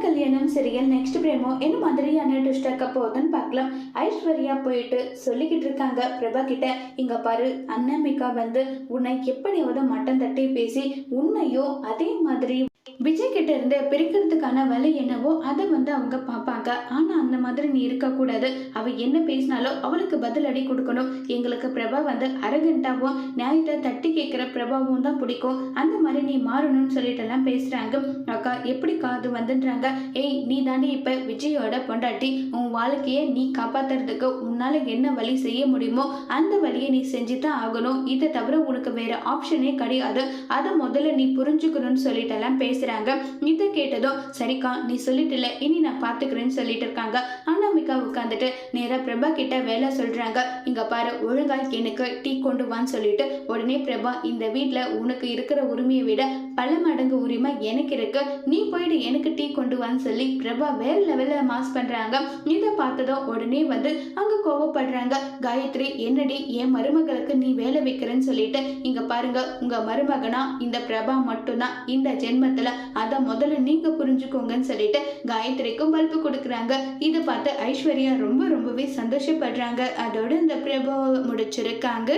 கல்யாணம் serial next பிரேமோ என்ன மாதிரியான ட்விஸ்ட் ஆக்க போகுதுன்னு பார்க்கலாம். ஐஸ்வர்யா போயிட்டு சொல்லிக்கிட்டு இருக்காங்க பிரபா கிட்ட, இங்க பாரு அன்னமிகா வந்து உன்னை எப்படியாவது மட்டம் தட்டி பேசி உன்னையோ அதே மாதிரி விஜய் கிட்ட இருந்து பிரிக்கிறதுக்கான வழி என்னவோ அதை வந்து அவங்க பார்ப்பாங்க. ஆனா அந்த மாதிரி நீ இருக்கக்கூடாது. அவ என்ன பேசினாலும் அவளுக்கு பதில் அடி கொடுக்கணும். எங்களுக்கு பிரபா வந்து அரகண்டாவும் நியாயத்தை தட்டி கேட்கிற பிரபாவும் தான் பிடிக்கும். அந்த மாதிரி நீ மாறணும்னு சொல்லிட்டு எல்லாம் பேசுறாங்க. அக்கா எப்படிக்கா அது வந்துன்றாங்க. ஏய் நீ தாண்டி இப்ப விஜயோட பொண்டாட்டி. உன் வாழ்க்கையை நீ காப்பாத்துறதுக்கு உன்னால என்ன வழி செய்ய முடியுமோ அந்த வழியை நீ செஞ்சுதான் ஆகணும். இதை தவிர உனக்கு வேற ஆப்ஷனே கிடையாது. அதை முதல்ல நீ புரிஞ்சுக்கணும்னு சொல்லிட்டு எல்லாம் பேசுறாங்க. இதை கேட்டதும் சரிக்கா நீ சொல்லிட்டுல இனி நான் பாத்துக்கிறேன்னு சொல்லிட்டு இருக்காங்க. அனாமிகா உட்காந்துட்டு நேரா பிரபா கிட்ட வேலை சொல்றாங்க. இங்க பாரு ஒழுங்கா எனக்கு டீ கொண்டு வான்னு சொல்லிட்டு உடனே பிரபா, இந்த வீட்டுல உனக்கு இருக்கிற உரிமையை விட பல மடங்கு உரிமை எனக்கு இருக்கு. நீ போயிட்டு எனக்கு டீ கொண்டு வான்னு சொல்லி பிரபா வேற லெவல்ல மாஸ் பண்றாங்க. இதை பார்த்ததும் உடனே வந்து அங்க கோவப்படுறாங்க. காயத்ரி என்னடி என் மருமகளுக்கு நீ வேலை வைக்கிறேன்னு சொல்லிட்டு, இங்க பாருங்க உங்க மருமகனா இந்த பிரபா மட்டும்தான் இந்த ஜென்மத்துல, அதை முதல்ல நீங்க புரிஞ்சுக்கோங்கன்னு சொல்லிட்டு காயத்ரிக்கும் பல்பு கொடுக்குறாங்க. இதை பார்த்து ஐஸ்வர்யா ரொம்பவே சந்தோஷப்படுறாங்க. அதோட இந்த பிரபா முடிச்சிருக்காங்க.